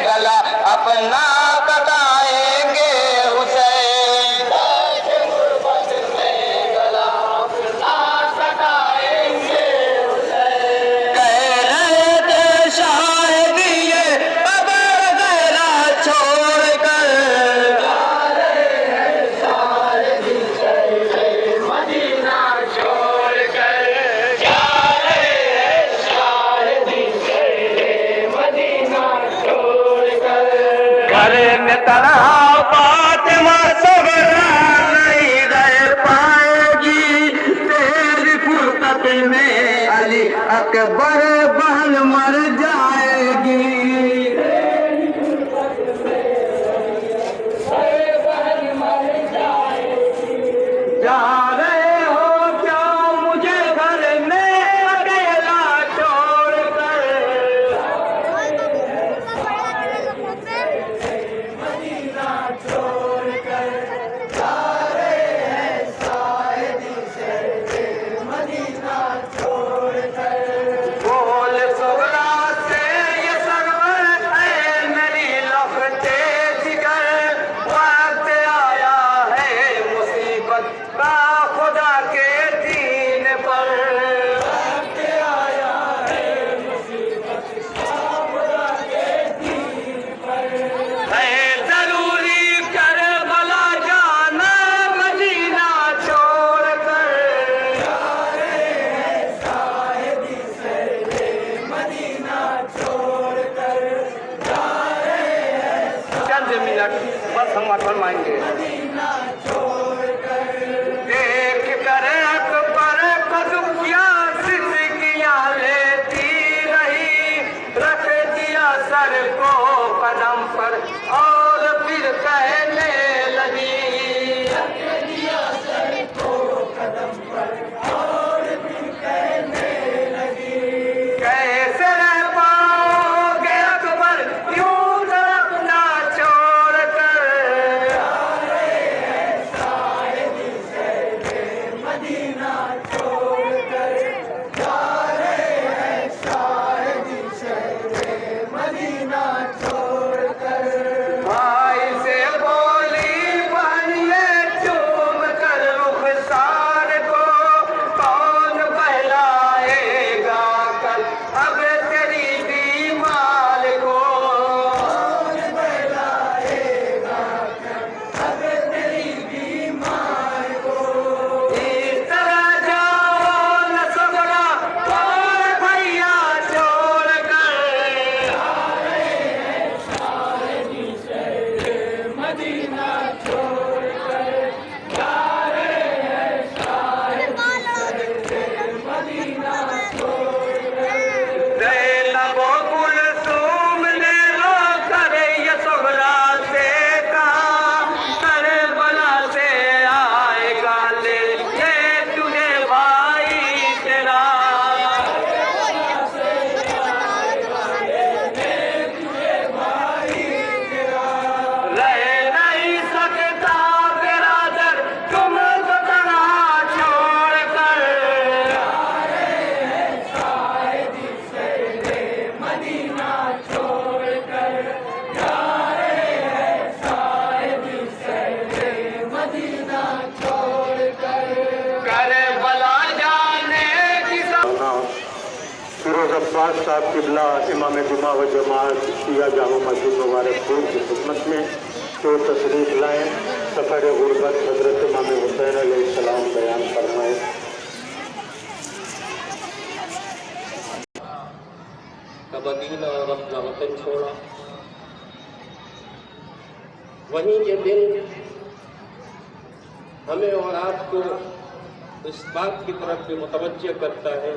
گلا اپنا کٹائیں گے حسین، غربت میں گلا اپنا کٹائیں گے حسین، کہہ رہے تھے شاید یہ قبر غیرہ چھوڑ کر، جا رہے ہیں شاید شہر مدینہ چھوڑ کر، جا رہے ہیں شاید شہر مدینہ چھوڑ کر، گھر میں تنہا فاطمہ صبرا نہیں رہ پائے گی، تیری فرقت میں علی اکبر بہن مر جائے گی، تیری فرقت میں علی اکبر بہن مر جائے گی، جا رہے ہو کیا مجھے گھر میں اکیلا چھوڑ کر، مدینہ چھوڑ کر، جا رہے ہیں شاید شہر مدینہ چھوڑ کر، بول صغرا سے یہ سرور ہے میری لفتے جگر، وقت آیا ہے مصیبت کا خدا کے دین پر، وقت آیا ہے مصیبت کا خدا کے دین پر، ہے ضروری کربلا جانا مدینہ چھوڑ کر، جا رہے ہیں شاید شہر مدینہ چھوڑ کر، جا رہے ہیں چند منٹ بس ہم فرمائیں گے، مدینہ چھوڑ کر، دیکھ کر اکبر قدویا زندگیاں لیتی رہی، رکھ دیا سر کو قدم پر اور پھر کہنے لگی، رکھ دیا سر کو قدم پر اور پھر کہنے لگی، کیسے رہ پاؤ گے اکبر یوں طرف نہ چھوڑ کر، جا رہے ہیں شاید شہر مدینہ چھوڑ کر، جا رہے ہیں شاید شہر مدینہ چھوڑ کر، بھائی سے بولی بہن یہ چوم کر رخسار کو، کون بہلائے گا کل اب تیری بیمار کو، کون بہلائے گا کل اب تیری بیمار کو، اس طرح جاؤ نہ صغرا اور بھیا چھوڑ کر، جا رہے ہیں شاید شہر مدینہ چھوڑ کر، جا رہے ہیں شاید شہر مدینہ چھوڑ کر، زینب و کلثوم نے رو کر یہ صغرا سے کہا، کربلا سے آئے گا لے کے تجھے بھائی تیرا، کربلا سے آئے گا لے کے تجھے بھائی تیرا، رہ نہیں سکتا برادر تم کو تنہا چھوڑ کر، جا رہے ہیں شاید شہر مدینہ چھوڑ کر، جا رہے ہیں شاید شہر مدینہ چھوڑ کر، کربلا جانے کی فیروز عباس صاحب قبلہ امام جمعہ و جماعت شیعہ جامع مسجد مبارک پور کی خدمت میں جو تشریف لائیں، سفر غربت حضرت امام حسین علیہ السلام بیان فرمائے۔ کا مدینہ اور اپنا وطن چھوڑا، وہیں یہ دن ہمیں اور آپ کو اس بات کی طرف بھی متوجہ کرتا ہے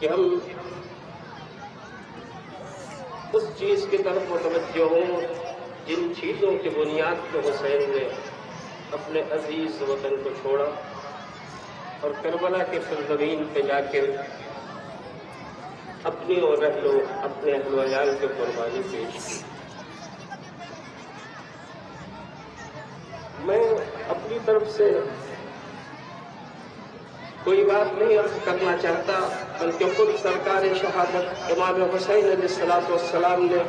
کہ ہم اس چیز کی طرف متوجہ ہوں جن چیزوں کی بنیاد پہ حسین نے اپنے عزیز وطن کو چھوڑا اور کربلا کے سرزمین پہ جا کے اپنی اور اپنے اہل و عیال کی قربانی پیش کی۔ کی طرف سے کوئی بات نہیں عرض کرنا چاہتا، بلکہ خود سرکار شہادت امام حسین علیہ السلام نے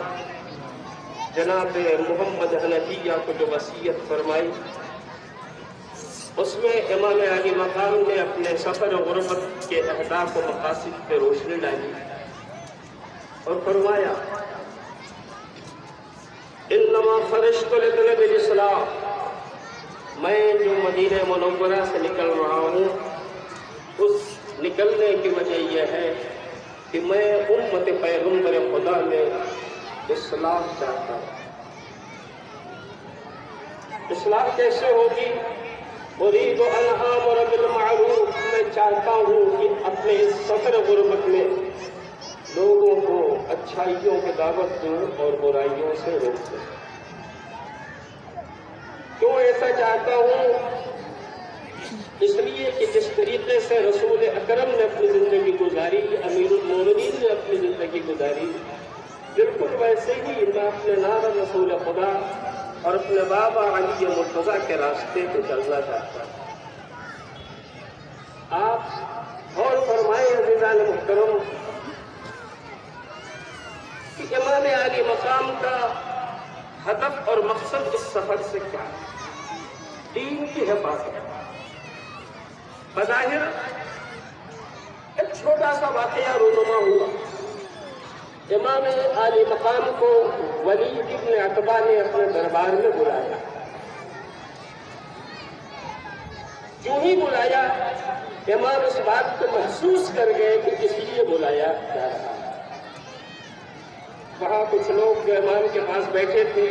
جناب محمد حنفیہ کو جو وصیت فرمائی، اس میں امام علی مقام نے اپنے سفر غربت کے اہداف و مقاصد پہ روشنی ڈالی اور فرمایا انما خرجت لطلب الاصلاح، میں جو مدینہ منورہ سے نکل رہا ہوں اس نکلنے کی وجہ یہ ہے کہ میں امت پیغمبر خدا میں اصلاح چاہتا ہوں۔ اصلاح کیسے ہوگی؟ اريد ان آمر بالمعروف، میں چاہتا ہوں کہ اپنے اس سفر غربت میں لوگوں کو اچھائیوں کی دعوت دوں اور برائیوں سے روک دوں۔ کیوں ایسا چاہتا ہوں؟ اس لیے کہ جس طریقے سے رسول اکرم نے اپنی زندگی گزاری، امیر المومنین نے اپنی زندگی گزاری، بالکل ویسے ہی میں اپنے نام رسول خدا اور اپنے بابا علی مرتضیٰ کے راستے پہ چلنا چاہتا ہوں۔ آپ غور فرمائیں عزیزان محترم کہ امام علی مقام کا ہدف اور مقصد اس سفر سے کیا ہے؟ دین کی حفاظت۔ بظاہر ایک چھوٹا سا واقعہ رونما ہوا، امام علی مقام کو ولید ابن عتبہ نے اپنے دربار میں بلایا۔ جو ہی بلایا امام اس بات کو محسوس کر گئے کہ کس لیے بلایا جا رہا ہے۔ وہاں کچھ لوگ جو امام کے پاس بیٹھے تھے،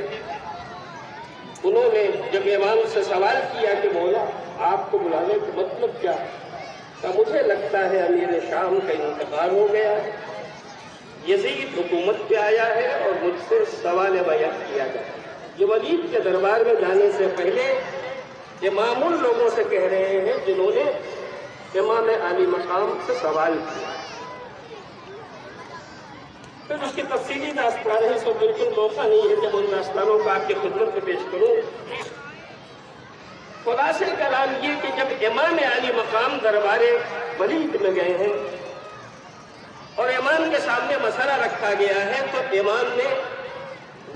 انہوں نے جب امام سے سوال کیا کہ مولا آپ کو بلانے کا مطلب کیا؟ کہ مجھے لگتا ہے امیر شام کا انتقال ہو گیا ہے، یزید حکومت پہ آیا ہے اور مجھ سے سوال بیعت کیا جائے۔ یہ ولید کے دربار میں جانے سے پہلے امام ان لوگوں سے کہہ رہے ہیں جنہوں نے امام علی مقام سے سوال کیا۔ پھر اس کی تفصیلی داستان ہے، سو بالکل موقع نہیں ہے کہ ان داستانوں کو آپ کی خدمت میں پیش کروں۔ خلاصہ کلام یہ کہ جب امام علی مقام دربار ولید میں گئے ہیں اور امام کے سامنے مسئلہ رکھا گیا ہے، تو امام نے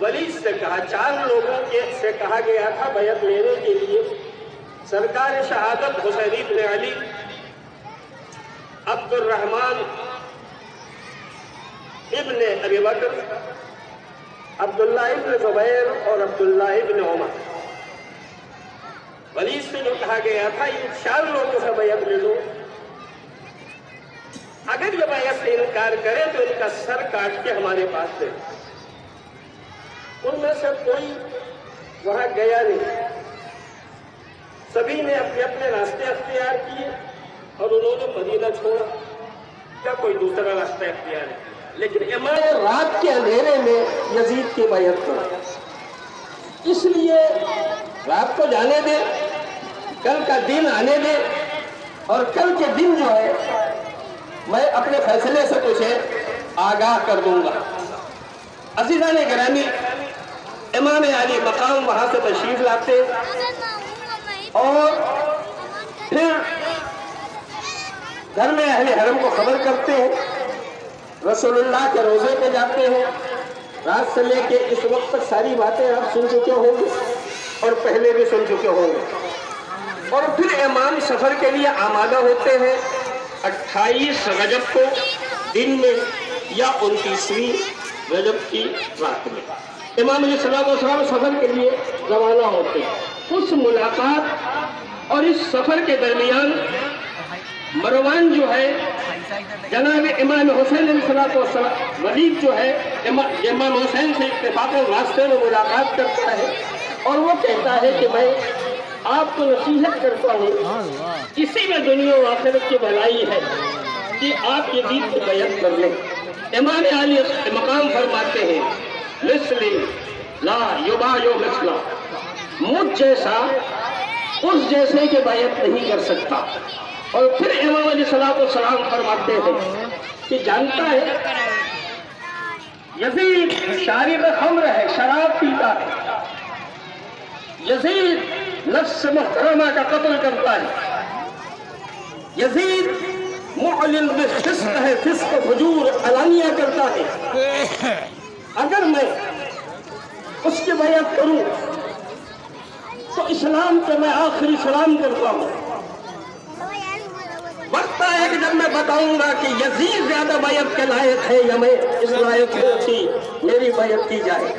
ولید سے کہا، 4 لوگوں سے کہا گیا تھا بیعت لینے کے لیے، سرکار شہادت حسین بن علی، عبد الرحمن ابن ابی بکر، عبداللہ ابن زبیر اور عبداللہ ابن عمر۔ ولید سے جو کہا گیا تھا ان 4 لوگوں سے بیعت لے لو، اگر یہ بیعت سے انکار کرے تو ان کا سر کاٹ کے ہمارے پاس دے۔ ان میں سے کوئی وہاں گیا نہیں، سبھی نے اپنے اپنے راستے اختیار کیے اور انہوں نے مدینہ چھوڑا، کیا کوئی دوسرا راستہ اختیار ہے؟ لیکن امام رات کے اندھیرے میں یزید کی بیعت کرا، اس لیے رات کو جانے دے، کل کا دن آنے دے، اور کل کے دن جو ہے میں اپنے فیصلے سے تجھے آگاہ کر دوں گا۔ عزیزان گرامی، امام علی مقام وہاں سے تشریف لاتے اور پھر گھر میں اہل حرم کو خبر کرتے ہیں، رسول اللہ کے روزے پہ جاتے ہیں۔ رات سے لے کے اس وقت تک ساری باتیں آپ سن چکے ہوں گے اور پہلے بھی سن چکے ہوں گے، اور پھر امام سفر کے لیے آمادہ ہوتے ہیں 28 رجب کو دن میں یا 29ویں رجب کی رات میں امام علیہ السلام سفر کے لیے روانہ ہوتے ہیں۔ اس ملاقات اور اس سفر کے درمیان مروان جو ہے جناب امام حسین علیہ السلام، ولید جو ہے امام حسین سے اتفاق راستے میں ملاقات کرتا ہے اور وہ کہتا ہے کہ میں آپ کو نصیحت کرتا ہوں، اسی میں دنیا و آخرت کی بھلائی ہے کہ آپ یزید کی بیعت کر لیں۔ امام علی مقام فرماتے ہیں مثلی لا یبایع مثلا، مجھ جیسا اس جیسے کی بیعت نہیں کر سکتا۔ اور پھر امام علیہ السلام فرماتے ہیں کہ جانتا ہے یزید شارب خمر ہے، شراب پیتا ہے، یزید نفس محترمہ کا قتل کرتا ہے. یزید معلن بالفسق ہے، فسق و فجور علانیہ کرتا ہے. اگر میں اس کی بیعت کروں تو اسلام کو میں آخری سلام کرتا ہوں. وقت آئے کہ جب میں بتاؤں گا کہ یزید زیادہ بیعت کے لائق ہے یا میں اس لائق ہوں کہ میری بیعت کی جائے.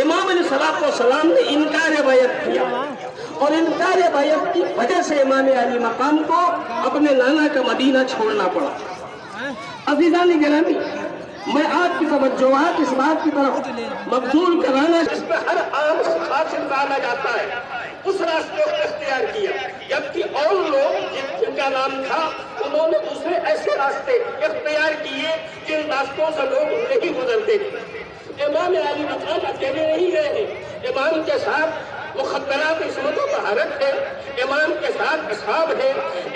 امام علیہ السلام نے انکار بیعت کیا اور انکار بیعت کی وجہ سے امام علی مقام کو اپنے نانا کا مدینہ چھوڑنا پڑا. عزیزان گرامی، میں آپ کی توجہات اس بات کی طرف مبذول کرانا جس پہ ہر عام خاص ڈالا جاتا ہے اس راستے کو اختیار کیا، جبکہ اور لوگ جن کا نام تھا انہوں نے دوسرے ایسے راستے اختیار کیے جن راستوں سے لوگ نہیں گزرتے تھے. امام علی مقام اکیلے نہیں گئے ہیں، امام کے ساتھ مخدرات عصمت و طہارت ہے، امام کے ساتھ اصحاب ہے،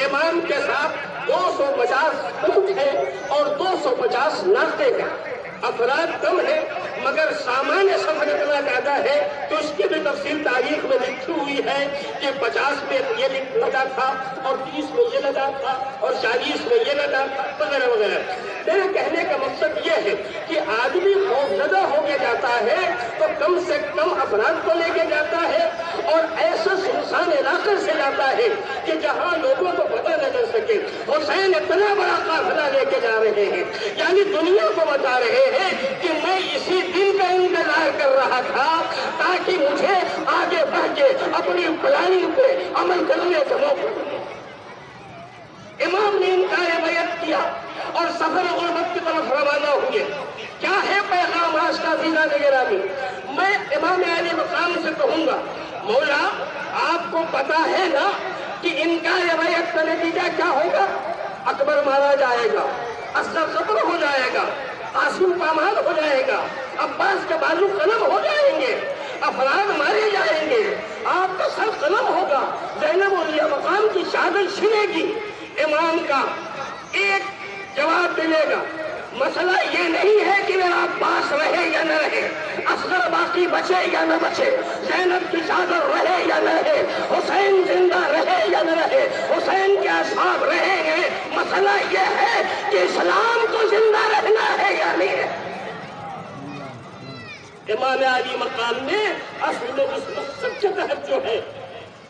امام کے ساتھ 250 اونٹ ہے اور 250 ناقے ہیں. افراد کم ہے مگر سامان سفر اتنا زیادہ ہے کہ اس کی بھی تفصیل تاریخ میں لکھی ہوئی ہے کہ 50 میں یہ لگا تھا اور 30 میں یہ لگا تھا اور 40 میں یہ لگا تھا وغیرہ وغیرہ. میرے کہنے کا مقصد یہ ہے کہ آدمی خوفزدہ ہو کے جاتا ہے تو کم سے کم افراد کو لے کے جاتا ہے اور ایسا سنسان علاقے سے جاتا ہے کہ جہاں لوگوں کو پتہ نہ چل سکے. حسین اتنا بڑا قافلہ لے کے جا رہے ہیں، یعنی دنیا کو بتا رہے ہیں کہ میں اسی دن کا انتظار کر رہا تھا تاکہ مجھے آگے بڑھ کے اپنی پلاننگ پہ عمل کرنے کا موقع ملے. امام نے انکار بیعت کیا اور سفر غربت کی طرف روانہ ہوئے. کیا ہے پیغام آج کا عزیزان گرامی؟ میں امام علی مقام سے کہوں گا، مولا آپ کو پتا ہے نا کہ انکار بیعت کا نتیجہ کیا ہوگا؟ اکبر مارا جائے گا، اصغر قتل ہو جائے گا، قاسم پامال ہو جائے گا، عباس کے بازو قلم ہو جائیں گے، افراد مارے جائیں گے، آپ کا سر قلم ہوگا، زینب علیہ مقام کی شہادت چھنے گی. امام کا ایک جواب ملے گا، مسئلہ یہ نہیں ہے کہ میرا عباس رہے یا نہ رہے، اصغر باقی بچے یا نہ بچے، زینب کی چادر رہے یا نہ رہے، حسین زندہ رہے یا نہ رہے، حسین کے اصحاب رہیں گے. مسئلہ یہ ہے کہ اسلام کو زندہ رہنا ہے یا نہیں ہے. امام علی مقام نے اصل میں اس مقصد کے تحت جو ہے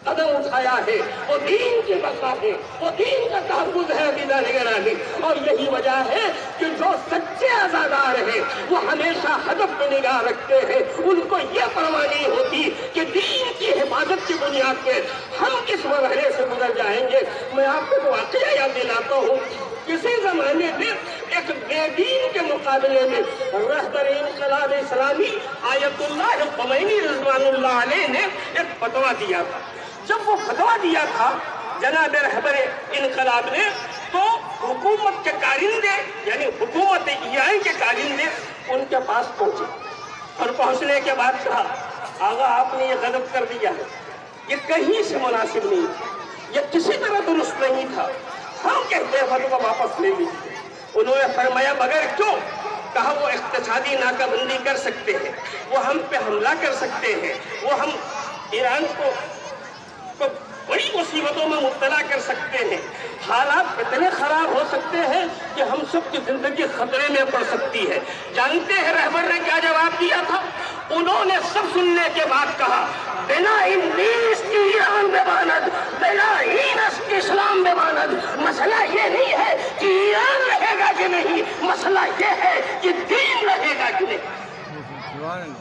قدم اٹھایا ہے وہ دین کی بقا ہے، وہ دین کا تحفظ ہے عزیزان گرامی. اور یہی وجہ ہے کہ جو سچے عزادار ہیں وہ ہمیشہ ہدف پہ نگاہ رکھتے ہیں. ان کو یہ پرواہ نہیں ہوتی کہ دین کی حفاظت کی بنیاد پہ ہم کس مرحلے سے گزر جائیں گے. میں آپ کو واقعہ یاد دلاتا ہوں. کسی زمانے میں ایک بے دین کے مقابلے میں رہبر انقلاب اسلامی آیت اللہ خمینی رضوان اللہ علیہ نے ایک فتویٰ دیا تھا. جب وہ فتویٰ دیا تھا جناب رہبر انقلاب نے تو حکومت کے کارندے یعنی حکومت ایران کے کارندے ان کے پاس پہنچے اور پہنچنے کے بعد کہا، آغا آپ نے یہ غلط کر دیا ہے، یہ کہیں سے مناسب نہیں، یہ کسی طرح درست نہیں تھا، ہم کہتے ہیں فتویٰ واپس لے لیجیے. انہوں نے فرمایا مگر کیوں؟ کہا وہ اقتصادی ناکہ بندی کر سکتے ہیں، وہ ہم پہ حملہ کر سکتے ہیں، وہ ہم ایران کو بڑی مصیبتوں میں مبتلا کر سکتے ہیں، حالات اتنے خراب ہو سکتے ہیں کہ ہم سب کی زندگی خطرے میں پڑ سکتی ہے. جانتے ہیں رہبر نے کیا جواب دیا تھا؟ انہوں نے سب سننے کے بعد کہا، بنا ان دین کی ایران بے ماند، بنا ان اسلام بے ماند. مسئلہ یہ نہیں ہے کہ ایران رہے گا کہ نہیں، مسئلہ یہ ہے کہ دین رہے گا کہ نہیں.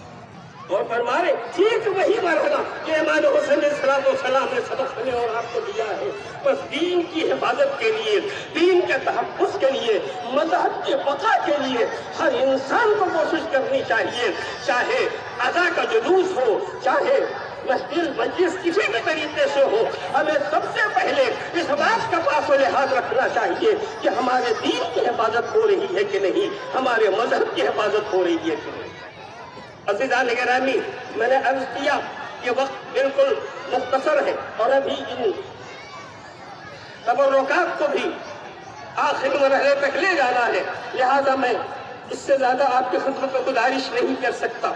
اور فرمائے ٹھیک وہی مرحلہ کہ امام حسین علیہ السلام نے سبق ہمیں اور آپ کو دیا ہے. بس دین کی حفاظت کے لیے، دین کے تحفظ کے لیے، مذہب کی بقا کے لیے ہر انسان کو کوشش کرنی چاہیے. چاہے ادا کا جلوس ہو، چاہے محفل مجلس کسی بھی طریقے سے ہو، ہمیں سب سے پہلے اس بات کا پاس و لحاظ رکھنا چاہیے کہ ہمارے دین کی حفاظت ہو رہی ہے کہ نہیں، ہمارے مذہب کی حفاظت ہو رہی ہے کہ نہیں. عزیزان گرامی، میں نے عرض کیا کہ وقت بالکل مختصر ہے اور ابھی ان تبرکات کو بھی آخر مرحلے تک لے جانا ہے، لہذا میں اس سے زیادہ آپ کی خدمت میں گزارش نہیں کر سکتا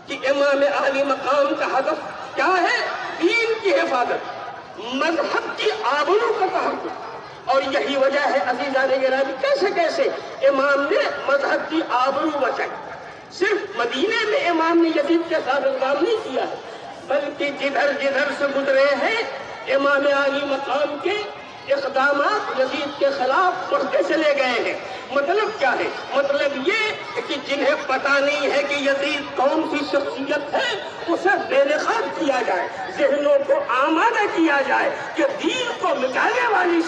کہ امام علی مقام کا ہدف کیا ہے دین کی حفاظت، مذہب کی آبرو کا تحفظ. اور یہی وجہ ہے عزیزان گرامی کیسے کیسے امام نے مذہب کی آبرو بچائی. صرف مدینے میں امام نے یزید کے ساتھ کام نہیں کیا ہے، بلکہ جدھر جدھر سے گزرے ہیں امام عالی مقام کے اقدامات یزید کے خلاف بڑھتے چلے گئے ہیں. مطلب کیا ہے؟ مطلب یہ کہ جنہیں پتہ نہیں ہے کہ یزید کون سی شخصیت ہے اسے بے نقاب کیا جائے، ذہنوں کو آمادہ کیا جائے کہ دین کو مٹانے والی